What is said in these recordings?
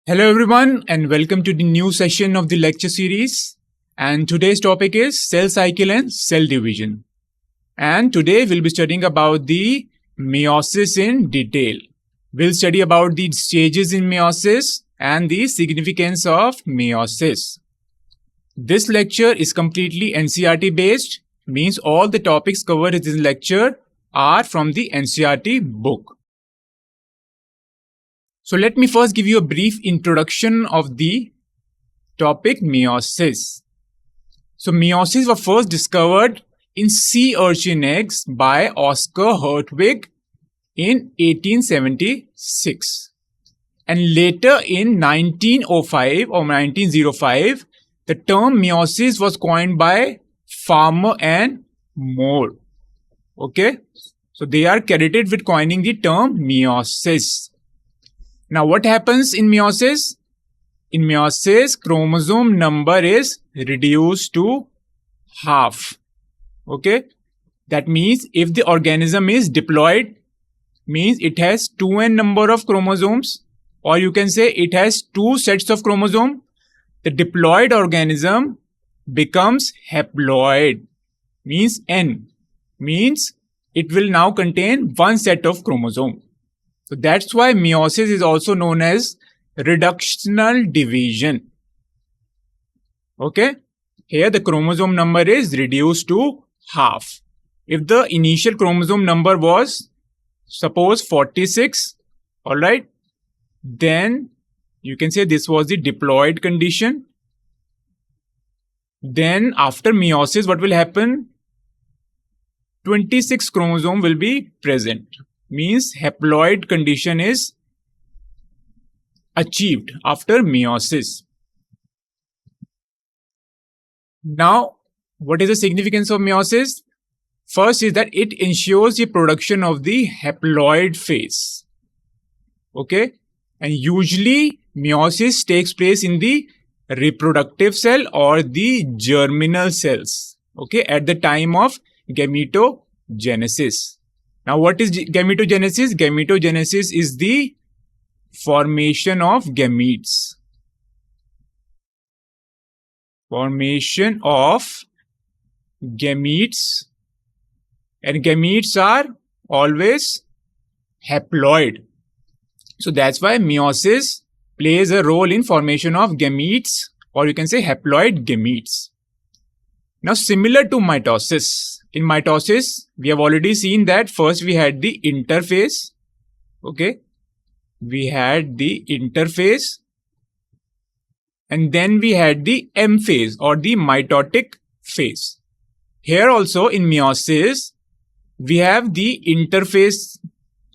Hello, everyone, and welcome to the new session of the lecture series. And today's topic is cell cycle and cell division. And today we'll be studying about the meiosis in detail. We'll study about the stages in meiosis and the significance of meiosis. This lecture is completely NCERT based, means all the topics covered in this lecture are from the NCERT book. So let me first give you a brief introduction of the topic meiosis. So meiosis was first discovered in sea urchin eggs by Oscar Hertwig in 1876. And later in 1905 or 1905, the term meiosis was coined by Farmer and Moore. Okay, so they are credited with coining the term meiosis. Now, what happens in meiosis? In meiosis, chromosome number is reduced to half. Okay, that means if the organism is diploid, means it has 2n number of chromosomes, or you can say it has two sets of chromosome. The diploid organism becomes haploid, means n, means it will now contain one set of chromosome. So that's why meiosis is also known as reductional division. Okay, here the chromosome number is reduced to half. If the initial chromosome number was suppose 46, all right, then you can say this was the diploid condition. Then after meiosis, what will happen? 26 chromosome will be present, means haploid condition is achieved after meiosis. Now, what is the significance of meiosis? First is that it ensures the production of the haploid phase. Okay, and usually meiosis takes place in the reproductive cell or the germinal cells. Okay, at the time of gametogenesis. Now, what is gametogenesis? Gametogenesis is the formation of gametes. Formation of gametes, and gametes are always haploid. So that's why meiosis plays a role in formation of gametes, or you can say haploid gametes. Now, similar to mitosis, in mitosis, we have already seen that first we had the interphase. Okay, we had the interphase, and then we had the M phase or the mitotic phase. Here also in meiosis, we have the interphase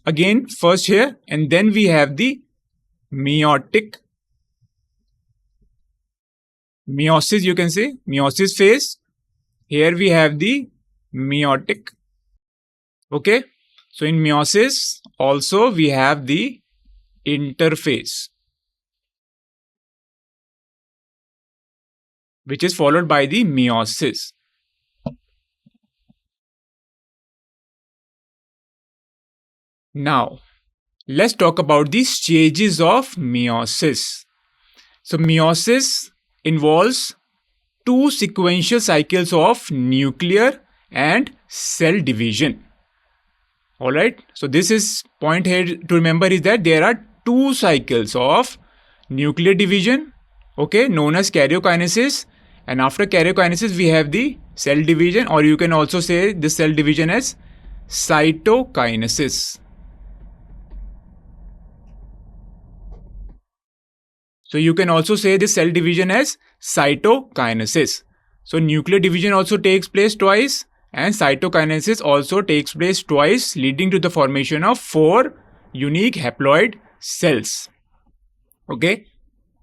again first here, and then we have the meiosis, you can say meiosis phase. Here we have the meiotic. Okay, so in meiosis also we have the interphase, which is followed by the meiosis. Now, let's talk about the stages of meiosis. So meiosis involves two sequential cycles of nuclear and cell division. Alright, so this is point here to remember is that there are two cycles of nuclear division, okay, known as karyokinesis, and after karyokinesis we have the cell division, or you can also say this cell division as cytokinesis. So you can also say this cell division as cytokinesis. So nuclear division also takes place twice, and cytokinesis also takes place twice, leading to the formation of 4 unique haploid cells. Okay,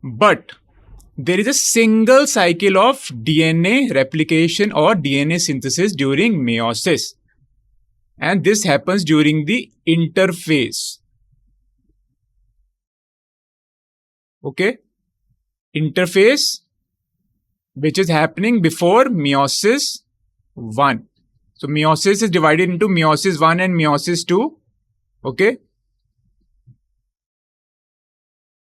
but there is a single cycle of DNA replication or DNA synthesis during meiosis, and this happens during the interphase. Okay, interphase, which is happening before meiosis 1. So meiosis is divided into meiosis 1 and meiosis 2. Okay,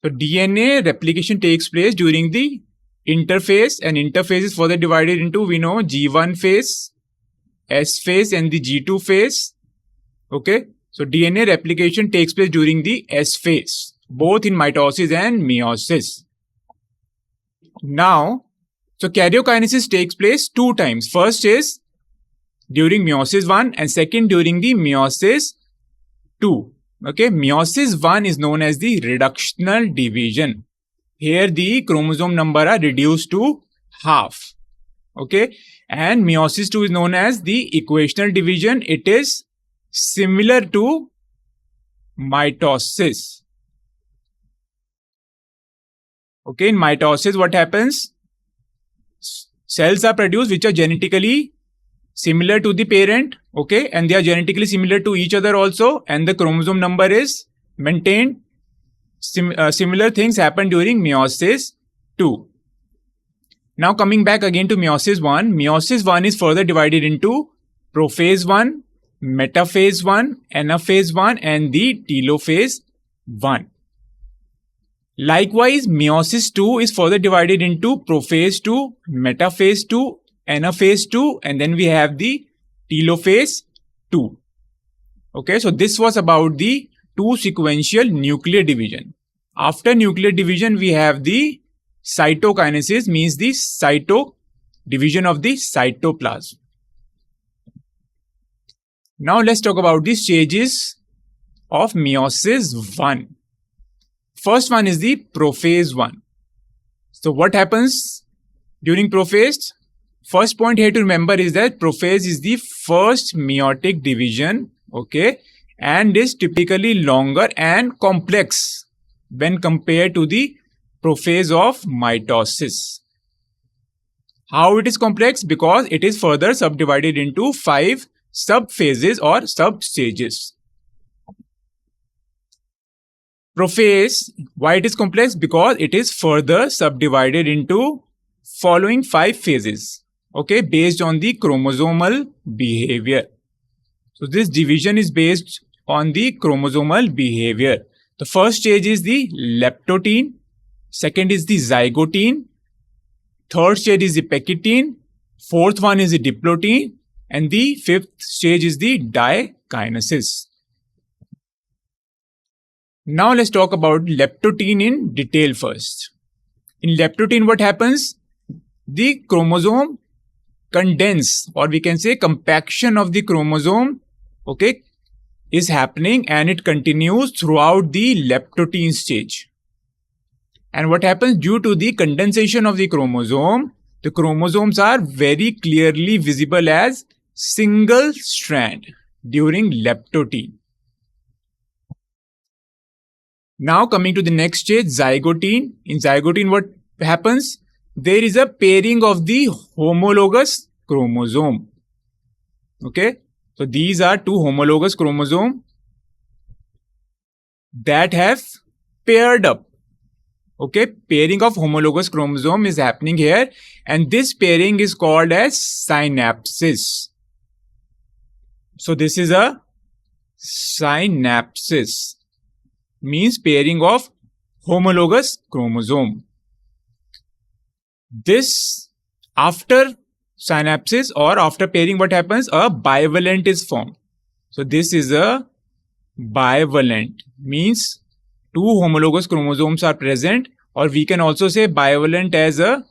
So DNA replication takes place during the interphase, and interphase is further divided into, we know, G1 phase, S phase, and the G2 phase. Okay, so DNA replication takes place during the S phase, both in mitosis and meiosis. Now, so karyokinesis takes place 2 times. First is during meiosis 1 and second during the meiosis 2. Okay, meiosis 1 is known as the reductional division. Here the chromosome number are reduced to half. Okay, and meiosis 2 is known as the equational division. It is similar to mitosis. Okay, in mitosis what happens? Cells are produced which are genetically similar to the parent, okay, and they are genetically similar to each other also, and the chromosome number is maintained. Similar things happen during meiosis 2. Now coming back again to meiosis 1, meiosis 1 is further divided into prophase 1, metaphase 1, anaphase 1, and the telophase 1. Likewise, meiosis 2 is further divided into prophase 2, metaphase 2, anaphase 2, and then we have the telophase 2. Okay, so this was about the 2 sequential nuclear division. After nuclear division, we have the cytokinesis, means the division of the cytoplasm. Now let's talk about the stages of meiosis 1. First one is the prophase 1. So what happens during prophase? First point here to remember is that prophase is the first meiotic division, okay, and is typically longer and complex when compared to the prophase of mitosis. How it is complex? Because it is further subdivided into 5 subphases or substages. Prophase, why it is complex? Because it is further subdivided into following 5 phases, okay, based on the chromosomal behavior. So this division is based on the chromosomal behavior. The first stage is the leptotene, second is the zygotene, third stage is the pectine, fourth one is the diplotene, and the fifth stage is the dikinesis. Now let's talk about leptotene in detail first. In leptotene, what happens? The chromosome condense, or we can say compaction of the chromosome, okay, is happening, and it continues throughout the leptotene stage. And what happens? Due to the condensation of the chromosomes are very clearly visible as single strand during leptotene. Now coming to the next stage, zygotene. In zygotene, what happens? There is a pairing of the homologous chromosome. Okay, so these are 2 homologous chromosomes that have paired up. Okay, pairing of homologous chromosome is happening here, and this pairing is called as synapsis. So this is a synapsis, means pairing of homologous chromosome. This, after synapsis or after pairing, what happens? A bivalent is formed. So this is a bivalent, means 2 homologous chromosomes are present, or we can also say bivalent as a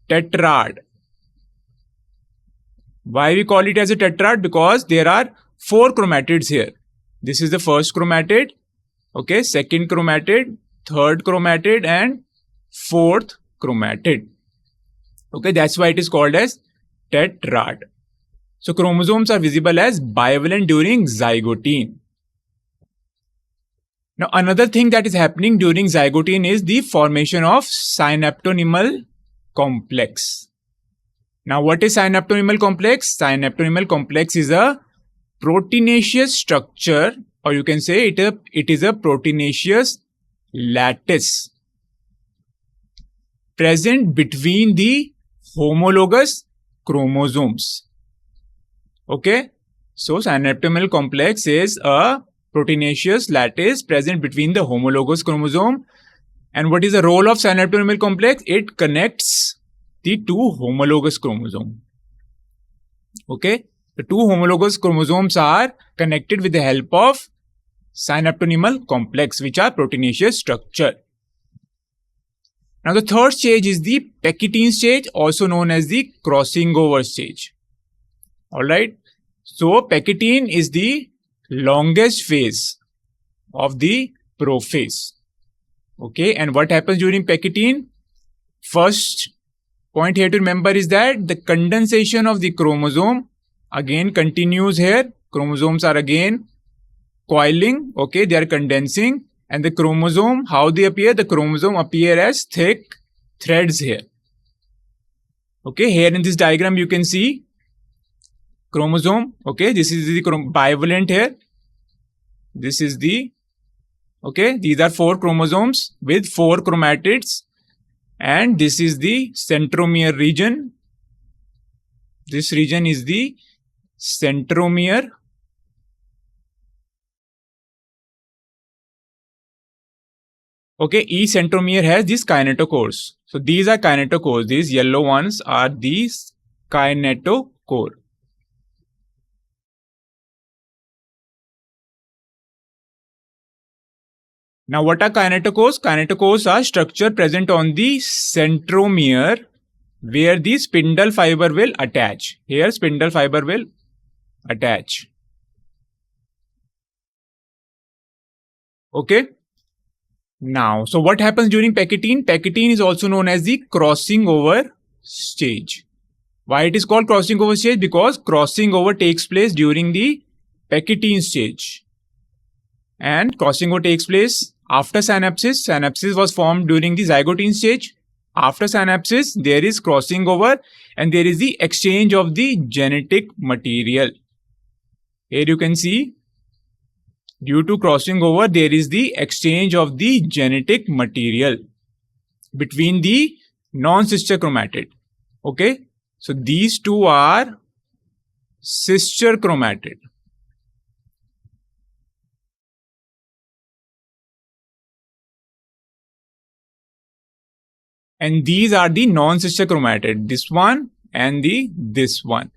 tetrad. Why we call it as a tetrad? Because there are 4 chromatids here. This is the first chromatid, okay, second chromatid, third chromatid, and fourth chromatid. Okay, that's why it is called as tetrad. So chromosomes are visible as bivalent during zygotene. Now another thing that is happening during zygotene is the formation of synaptonymal complex. Now what is synaptonymal complex? Synaptonymal complex is a proteinaceous structure, or you can say it is a proteinaceous lattice present between the homologous chromosomes. Okay, so synaptonymal complex is a proteinaceous lattice present between the homologous chromosome, And what is the role of synaptonemal complex? It connects the two homologous chromosomes. Okay, the two homologous chromosomes are connected with the help of synaptonemal complex, which are proteinaceous structure. Now the third stage is the Peckettine stage, also known as the crossing over stage. Alright, so Peckettine is the longest phase of the prophase. Okay, and what happens during Peckettine? First point here to remember is that the condensation of the chromosome again continues here. Chromosomes are again coiling, okay, they are condensing, and the chromosome, how they appear? The chromosome appear as thick threads here. Okay, here in this diagram you can see chromosome, okay, this is the bivalent here. This is the, okay, these are 4 chromosomes with 4 chromatids, and this is the centromere region. This region is the centromere. Okay, each centromere has these kinetochores. So these are kinetochores. These yellow ones are these kinetochore. Now what are kinetochores? Kinetochores are structure present on the centromere where the spindle fiber will attach. Here spindle fiber will attach. Okay. Now, so what happens during Peckettine? Peckettine is also known as the crossing over stage. Why it is called crossing over stage? Because crossing over takes place during the Peckettine stage. And crossing over takes place after synapsis. Synapsis was formed during the zygotine stage. After synapsis, there is crossing over and there is the exchange of the genetic material. Here you can see, due to crossing over, there is the exchange of the genetic material between the non-sister chromatid. Okay, so these two are sister chromatid. And these are the non-sister chromatid, this one and this one.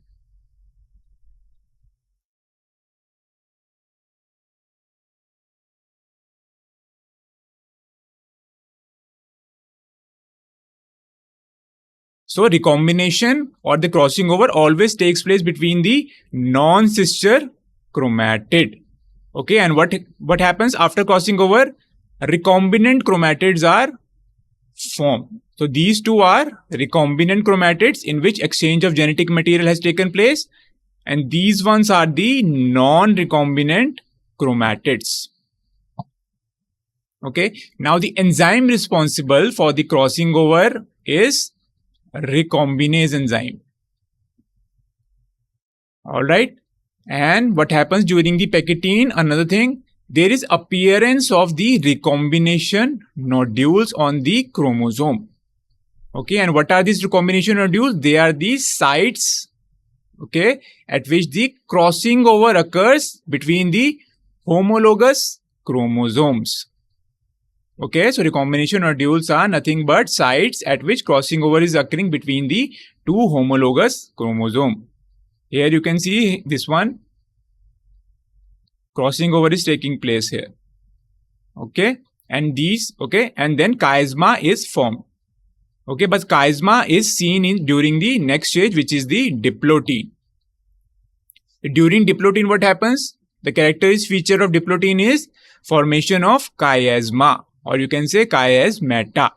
So recombination or the crossing over always takes place between the non-sister chromatid. Okay, and what happens after crossing over? Recombinant chromatids are formed. So these two are recombinant chromatids in which exchange of genetic material has taken place, and these ones are the non-recombinant chromatids. Okay, now the enzyme responsible for the crossing over is recombinase enzyme. Alright, and what happens during the Peckettine? Another thing, there is appearance of the recombination nodules on the chromosome. Okay, and what are these recombination nodules? They are the sites, okay, at which the crossing over occurs between the homologous chromosomes. Okay, so recombination nodules are nothing but sites at which crossing over is occurring between the two homologous chromosomes. Here you can see this one. Crossing over is taking place here. Okay, and these, okay, and then chiasma is formed. Okay, but chiasma is seen during the next stage, which is the diplotin. During diplotin, what happens? The characteristic feature of diplotin is formation of chiasma, or you can say chiasmata.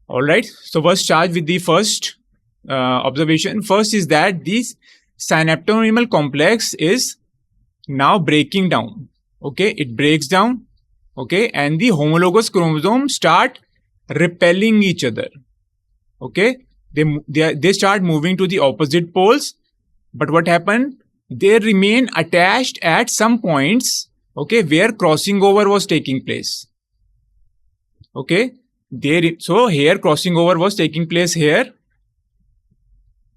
Alright, so first start with the first observation. First is that this synaptonemal complex is now breaking down. Okay, it breaks down. Okay, and the homologous chromosomes start repelling each other. Okay, they start moving to the opposite poles, but what happened? They remain attached at some points, okay, where crossing over was taking place. Okay, so here crossing over was taking place here.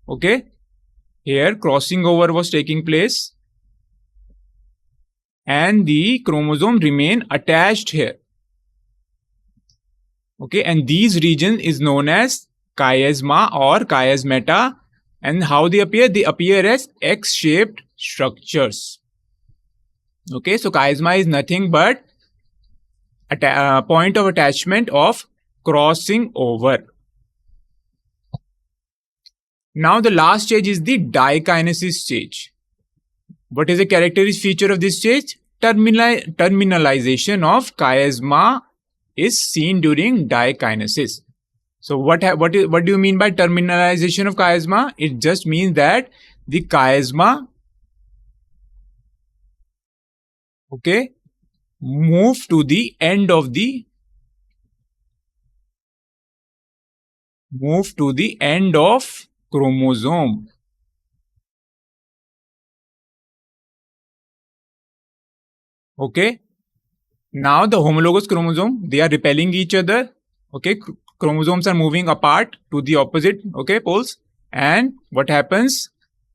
Okay, here crossing over was taking place and the chromosome remain attached here. Okay, and these regions is known as chiasma or chiasmata. And how they appear? They appear as X-shaped structures. Okay, so chiasma is nothing but a point of attachment of crossing over. Now the last stage is the dikinesis stage. What is the characteristic feature of this stage? Terminalization of chiasma is seen during dikinesis. So what do you mean by terminalization of chiasma? It just means that the chiasma, okay, move to the end of the chromosome. Okay. Now the homologous chromosome, they are repelling each other. Okay. Chromosomes are moving apart to the opposite, okay, poles. And what happens?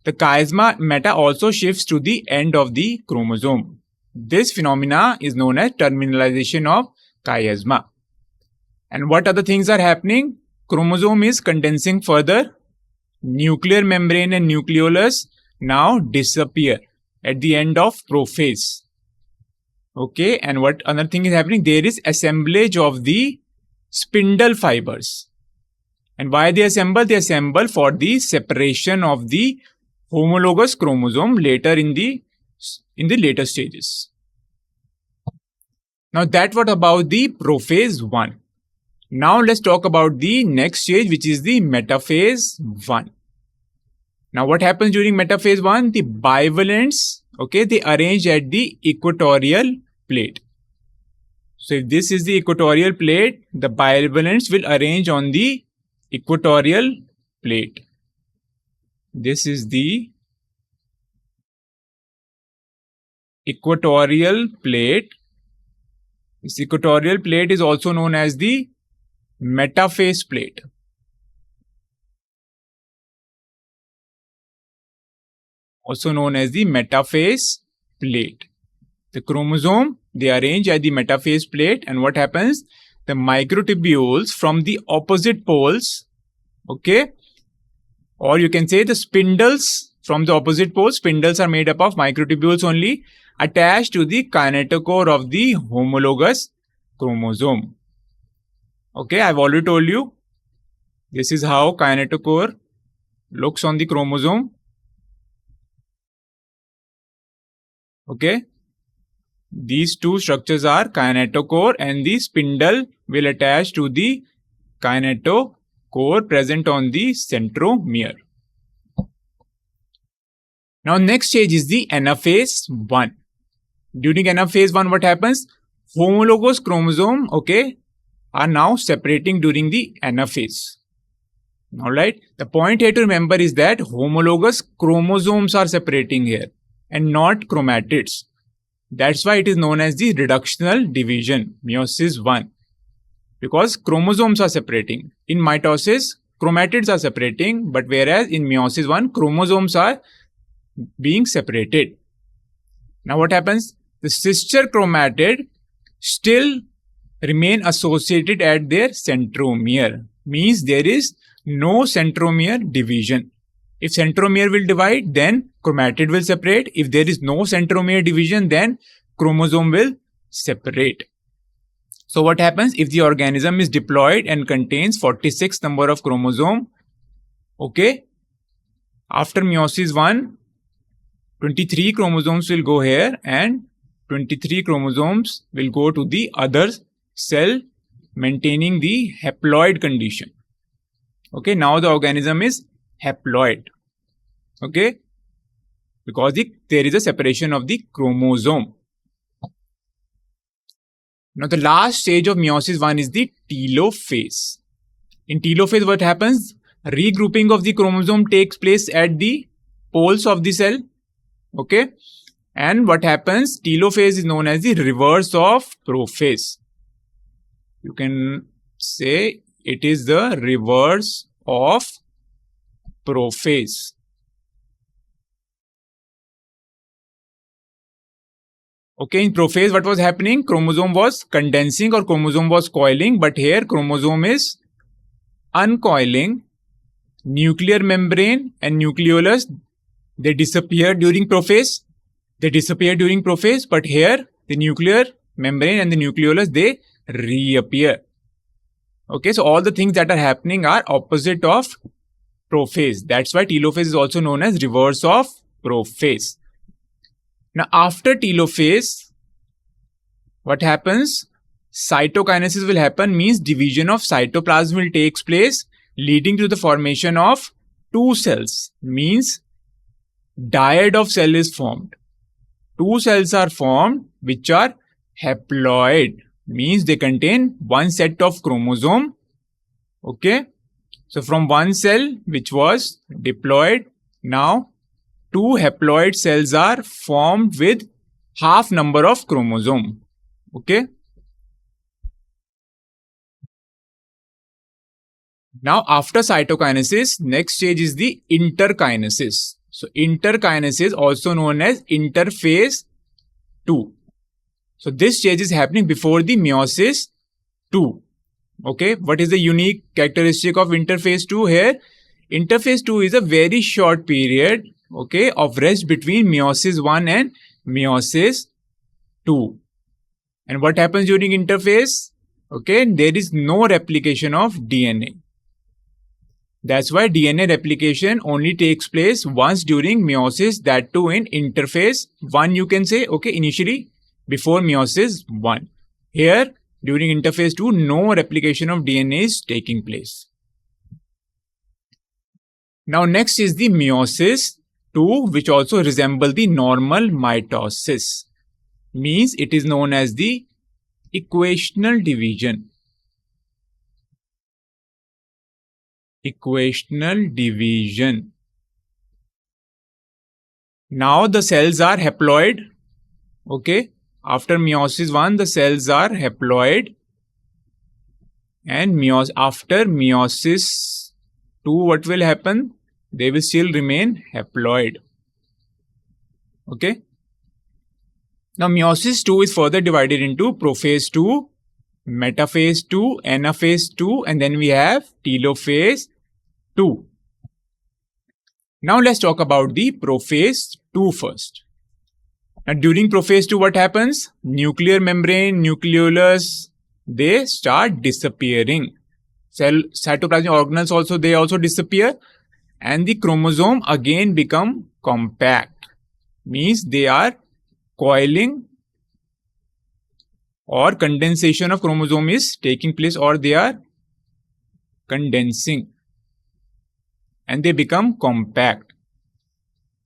The chiasma meta also shifts to the end of the chromosome. This phenomena is known as terminalization of chiasma. And what other things are happening? Chromosome is condensing further. Nuclear membrane and nucleolus now disappear at the end of prophase. Okay, and what another thing is happening? There is assemblage of the spindle fibers. And why they assemble? They assemble for the separation of the homologous chromosome later in the later stages. Now that what about the prophase 1. Now let's talk about the next stage, which is the metaphase 1. Now what happens during metaphase 1? The bivalents, okay, they arrange at the equatorial plate. So if this is the equatorial plate, the bivalents will arrange on the equatorial plate. This is the equatorial plate. This equatorial plate is also known as the metaphase plate. Also known as the metaphase plate. The chromosome, they arrange at the metaphase plate, and what happens? The microtubules from the opposite poles, okay, or you can say the spindles from the opposite poles, spindles are made up of microtubules only, attached to the kinetochore of the homologous chromosome. Okay, I've already told you, this is how kinetochore looks on the chromosome. Okay, these two structures are kinetochore, and the spindle will attach to the kinetochore present on the centromere. Now next stage is the anaphase 1. During anaphase 1, what happens? Homologous chromosome, okay, are now separating during the anaphase. Alright, the point here to remember is that homologous chromosomes are separating here and not chromatids. That's why it is known as the reductional division, meiosis 1. Because chromosomes are separating. In mitosis, chromatids are separating, but whereas in meiosis 1, chromosomes are being separated. Now what happens? The sister chromatid still remain associated at their centromere. Means there is no centromere division. If centromere will divide, then chromatid will separate. If there is no centromere division, then chromosome will separate. So what happens if the organism is diploid and contains 46 number of chromosome? Okay. After meiosis 1, 23 chromosomes will go here and 23 chromosomes will go to the other cell, maintaining the haploid condition. Okay, now the organism is haploid. Okay, because there is a separation of the chromosome. Now the last stage of meiosis 1 is the telophase. In telophase, what happens? Regrouping of the chromosome takes place at the poles of the cell. Okay, and what happens? Telophase is known as the reverse of prophase. You can say it is the reverse of prophase. Okay, in prophase, what was happening? Chromosome was condensing or chromosome was coiling, but here chromosome is uncoiling. Nuclear membrane and nucleolus, they disappear during prophase. But here the nuclear membrane and the nucleolus, they reappear. Okay, so all the things that are happening are opposite of prophase. That's why telophase is also known as reverse of prophase. Now, after telophase, what happens? Cytokinesis will happen, means division of cytoplasm will take place, leading to the formation of two cells, means dyad of cell is formed. Two cells are formed which are haploid, means they contain one set of chromosome. Okay, so from one cell which was diploid, now two haploid cells are formed with half number of chromosome. Okay, now after cytokinesis, next stage is the interkinesis. So interkinesis, also known as interphase 2. So this stage is happening before the meiosis 2. Okay, what is the unique characteristic of interphase 2 here? Interphase 2 is a very short period, okay, of rest between meiosis 1 and meiosis 2. And what happens during interphase? Okay, there is no replication of DNA. That's why DNA replication only takes place once during meiosis, that too in interphase 1, you can say, okay, initially before meiosis 1. Here, during interphase 2, no replication of DNA is taking place. Now, next is the meiosis 2, which also resembles the normal mitosis. Means it is known as the equational division. Equational division. Now the cells are haploid. Okay, after meiosis 1, the cells are haploid, and after meiosis 2, what will happen? They will still remain haploid. Okay. Now meiosis 2 is further divided into prophase 2, metaphase 2, anaphase 2, and then we have telophase 2. Now let's talk about the prophase 2 first. Now during prophase 2, what happens? Nuclear membrane, nucleolus, they start disappearing. Cytoplasmic organelles also, they also disappear, and the chromosome again become compact. Means they are coiling, or condensation of chromosome is taking place, or they are condensing and they become compact.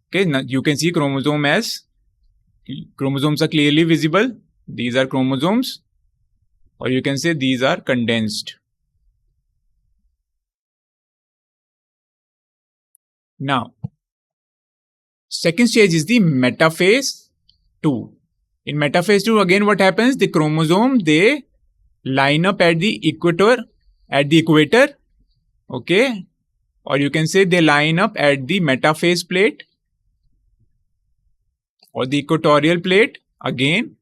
Okay, now you can see chromosomes are clearly visible. These are chromosomes, or you can say these are condensed. Now, second stage is the metaphase 2. In metaphase 2, again what happens? The chromosome, they line up at the equator, okay, or you can say they line up at the metaphase plate or the equatorial plate again,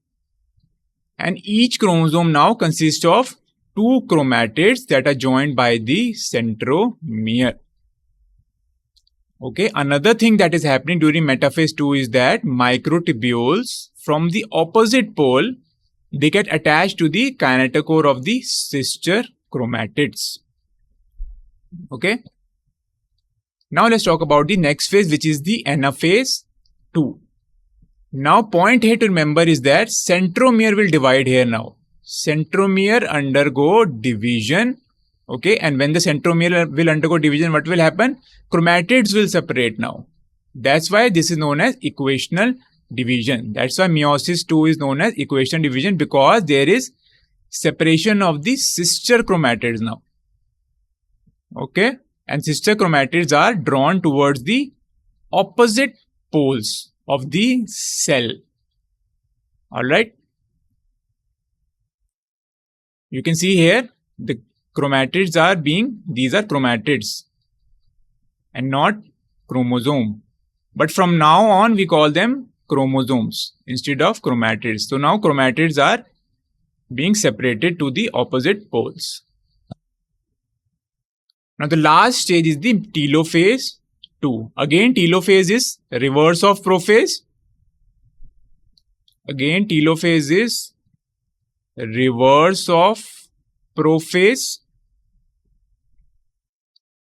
and each chromosome now consists of two chromatids that are joined by the centromere. Okay, another thing that is happening during metaphase 2 is that microtubules from the opposite pole, they get attached to the kinetochore of the sister chromatids. Okay. Now let's talk about the next phase, which is the anaphase 2. Now point here to remember is that centromere will divide here now. Centromere undergo division. Okay, and when the centromere will undergo division, what will happen? Chromatids will separate now. That's why this is known as equational division. That's why meiosis 2 is known as equational division, because there is separation of the sister chromatids now. Okay, and sister chromatids are drawn towards the opposite poles of the cell. Alright. You can see here the chromatids are these are chromatids and not chromosome. But from now on we call them chromosomes instead of chromatids. So now chromatids are being separated to the opposite poles. Now the last stage is the telophase 2. Again, telophase is reverse of prophase. Again, telophase is reverse of prophase.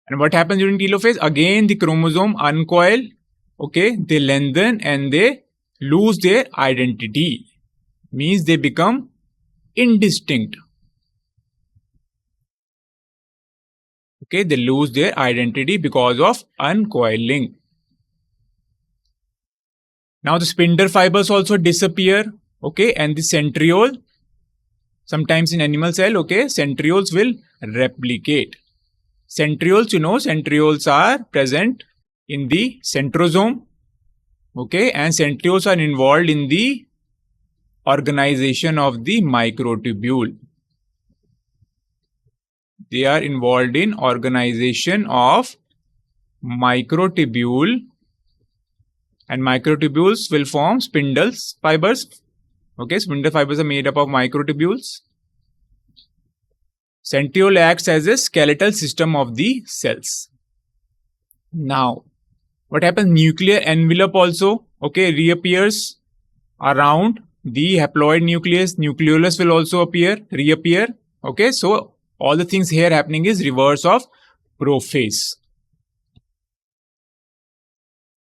And what happens during telophase? Again, the chromosome uncoil, okay, they lengthen and they lose their identity. Means they become indistinct. Okay, they lose their identity because of uncoiling. Now the spindle fibers also disappear, okay, and the centriole, sometimes in animal cell, okay, centrioles will replicate. Centrioles, centrioles are present in the centrosome, okay, and centrioles are involved in the organization of the microtubule. They are involved in organization of microtubule, and microtubules will form spindle fibers. Okay, spindle fibers are made up of microtubules. Centriole acts as a skeletal system of the cells. Now, what happens? Nuclear envelope also, okay, reappears around the haploid nucleus. Nucleolus will also reappear. Okay, so all the things here happening is reverse of prophase.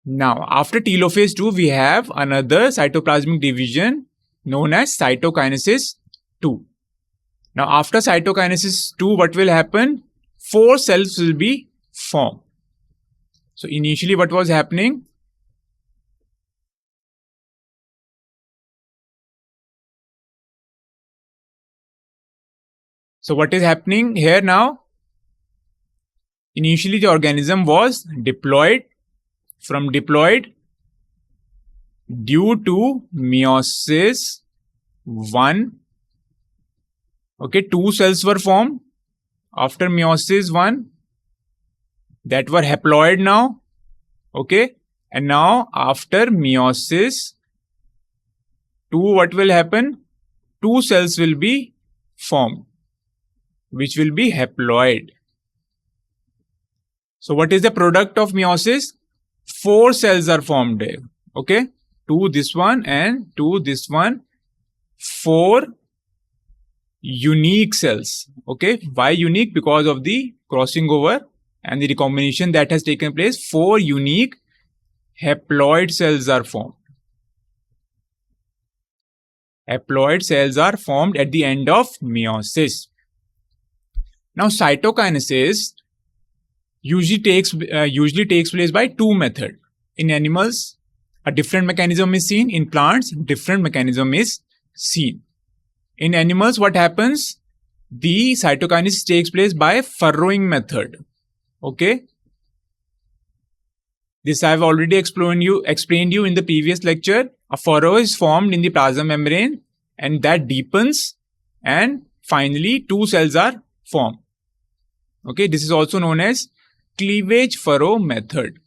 Now, after telophase 2, we have another cytoplasmic division known as cytokinesis 2. Now, after cytokinesis 2, what will happen? 4 cells will be formed. So, initially what was happening? So, what is happening here now? Initially, the organism was diploid. From diploid, due to meiosis 1, okay, 2 cells were formed. After meiosis 1, that were haploid now, okay, and now after meiosis 2, what will happen? 2 cells will be formed, which will be haploid. So what is the product of meiosis? 4 cells are formed there, okay, 2 this one and 2 this one, 4 unique cells. Okay, why unique? Because of the crossing over and the recombination that has taken place. 4 unique haploid cells are formed. Haploid cells are formed at the end of meiosis. Now, cytokinesis usually takes place by 2 methods. In animals, a different mechanism is seen. In plants, different mechanism is seen. In animals, what happens? The cytokinesis takes place by furrowing method. Okay. This I have already explained you in the previous lecture. A furrow is formed in the plasma membrane and that deepens, and finally 2 cells are formed. Okay, this is also known as cleavage furrow method.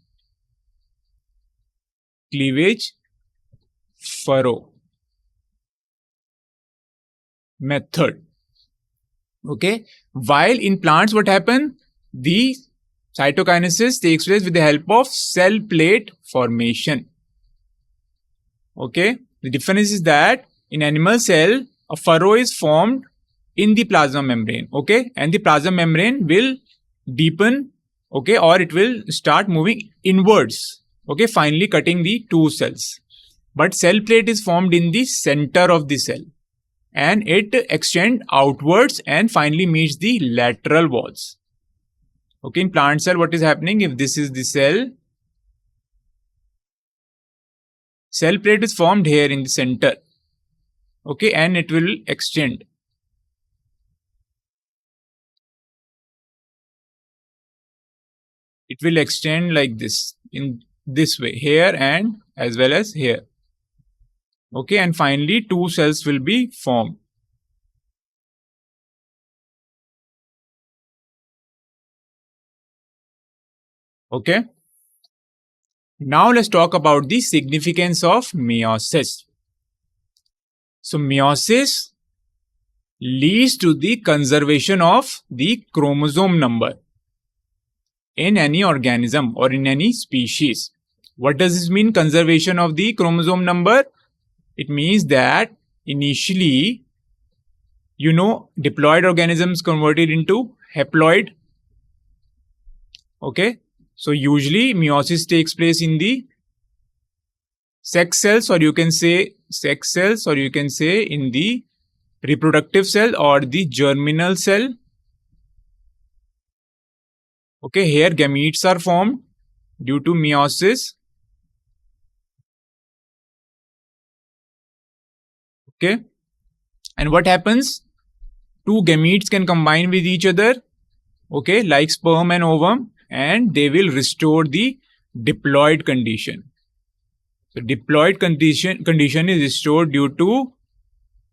Cleavage furrow method. Okay, while in plants what happens? The cytokinesis takes place with the help of cell plate formation. Okay, the difference is that in animal cell, a furrow is formed in the plasma membrane. Okay, and the plasma membrane will deepen, okay, or it will start moving inwards. Okay, finally cutting the 2 cells. But cell plate is formed in the center of the cell and it extends outwards and finally meets the lateral walls. Okay, in plant cell, what is happening? If this is the cell plate is formed here in the center. Okay, and it will extend. It will extend like this, in this way, here and as well as here. Okay, and finally 2 cells will be formed. Okay. Now let's talk about the significance of meiosis. So meiosis leads to the conservation of the chromosome number in any organism or in any species. What does this mean, conservation of the chromosome number? It means that initially, diploid organisms converted into haploid. Okay, so usually meiosis takes place in the sex cells, or you can say in the reproductive cell or the germinal cell. Okay, here gametes are formed due to meiosis. Okay, and what happens? Two gametes can combine with each other, okay, like sperm and ovum, and they will restore the diploid condition. So diploid condition is restored due to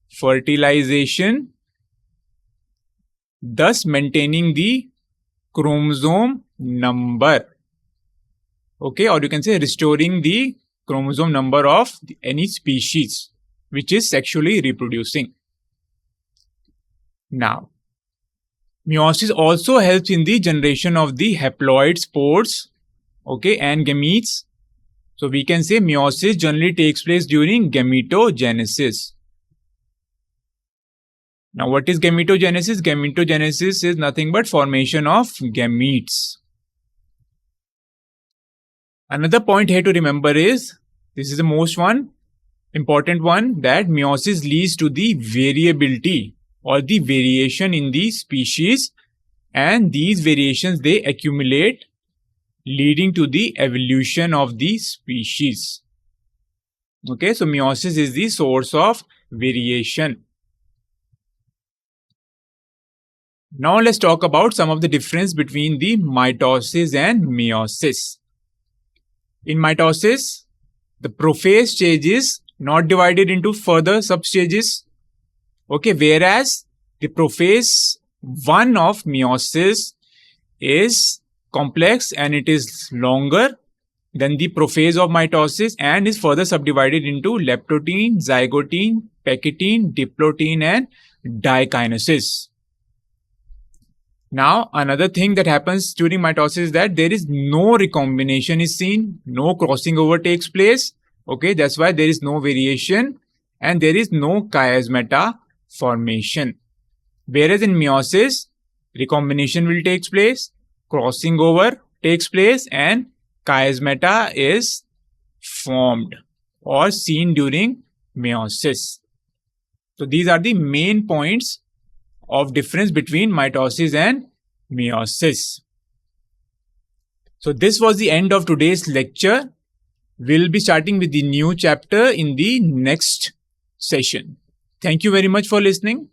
fertilization, thus maintaining the chromosome number. Okay, or you can say restoring the chromosome number of any species which is sexually reproducing. Now, meiosis also helps in the generation of the haploid spores, okay, and gametes. So we can say meiosis generally takes place during gametogenesis. Now, what is gametogenesis? Gametogenesis is nothing but formation of gametes. Another point here to remember is, this is the most important one, that meiosis leads to the variability or the variation in the species, and these variations, they accumulate, leading to the evolution of the species. Okay, so meiosis is the source of variation. Now let's talk about some of the difference between the mitosis and meiosis. In mitosis, the prophase stage is not divided into further substages. Okay, whereas the prophase 1 of meiosis is complex and it is longer than the prophase of mitosis and is further subdivided into leptotene, zygotene, pectine, diplotene, and dikinesis. Now, another thing that happens during mitosis is that there is no recombination is seen, no crossing over takes place. Okay, that's why there is no variation and there is no chiasmata formation. Whereas in meiosis, recombination will take place, crossing over takes place, and chiasmata is formed or seen during meiosis. So these are the main points of difference between mitosis and meiosis. So this was the end of today's lecture. We'll be starting with the new chapter in the next session. Thank you very much for listening.